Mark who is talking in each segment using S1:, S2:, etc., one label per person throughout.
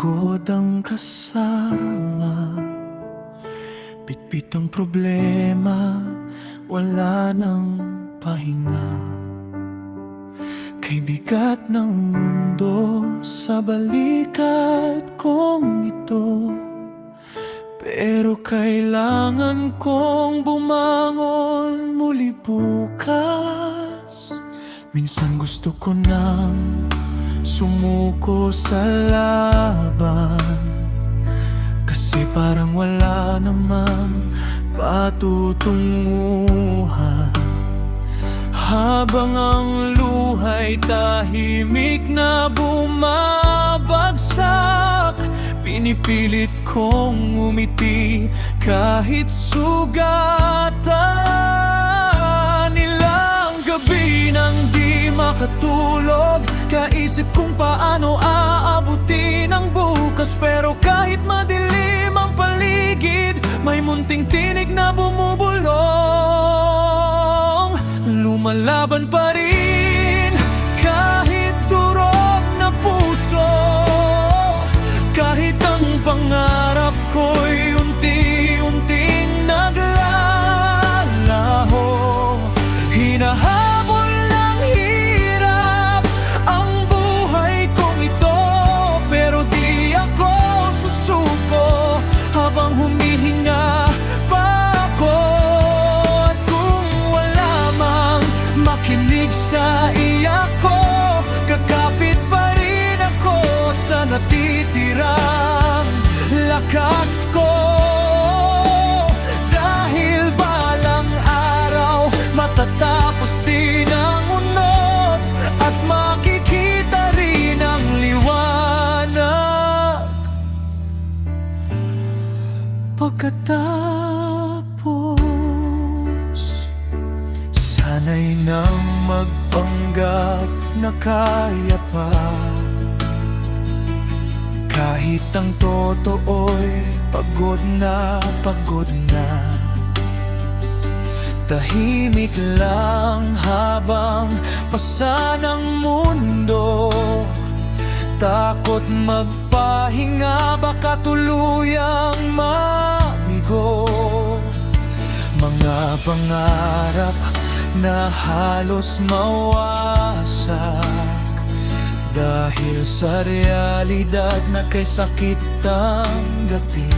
S1: Pagod ang kasama, bitbit ang problema, wala nang pahinga. Kay bigat ng mundo sa balikat kong ito, pero kailangan kong bumangon muli bukas. Minsan gusto ko nang sumuko sa laban, kasi parang wala namang patutunguhan. Habang ang luha'y tahimik na bumabagsak, pinipilit kong umiti kahit sugatan. Ilang gabi nang di makatulog, kaisip kung paano aabutin ang bukas. Pero kahit madilim ang paligid, may munting tinig na bumubulong. Lumalaban pa rin kahit durog na puso, kahit ang pangarap ko'y unti-unting naglalaho. Hinahabol ng hirap ang buhay kong ito, pero di ako susuko habang humihinga pa ako. At kung wala mang makinig sa iyak ko, kakapit pa rin ako sa natitirang lakas ko. Dahil balang araw matatapos din ang unos, at makikita rin ang liwanag pagkatapos. Sana'y nang magpanggap na kaya pa, kahit ang totoo'y pagod na pagod na. Tahimik lang habang pasa ng mundo, takot magpahinga, baka tuluyang mamigo. Mga pangarap na halos mawasak dahil sa realidad na kay sakit tanggapin.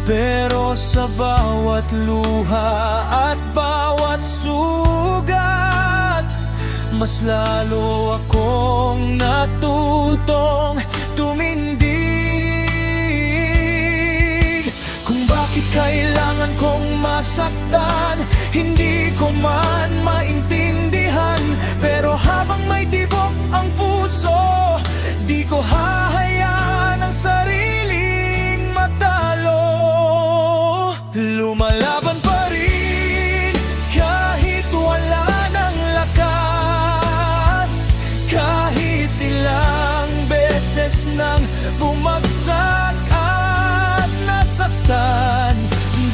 S1: Pero sa bawat luha at bawat sugat, mas lalo akong natutong tumindig. Kung bakit kailangan kong masaktan, hindi ko man maintindihan. Pero habang may tibok ang puso, di ko hahayaan ang sariling matalo. Lumalaban pa rin kahit wala ng lakas, kahit ilang beses nang bumagsak at nasaktan.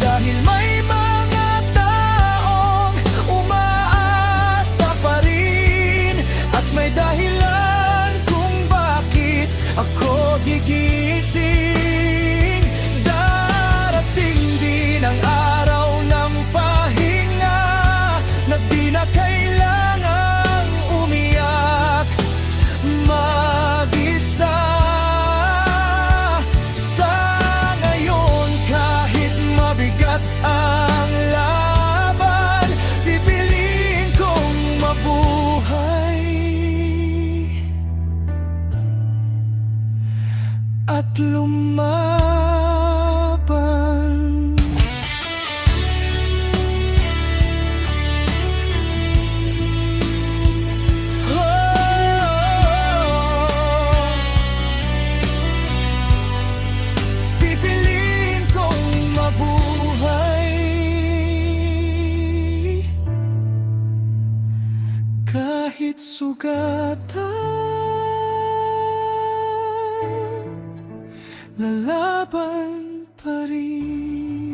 S1: Dahil may mga taong umaasa pa rin, at may dahilan kung bakit ako gigising. Darating din ang araw ng pahinga, na di na kailangang umiyak mag-isa. Sa ngayon, kahit mabigat ang laban, pipiliin kong mabuhay at lumaban. Pipiliin kong mabuhay kahit sugatan. Lalaban pa rin.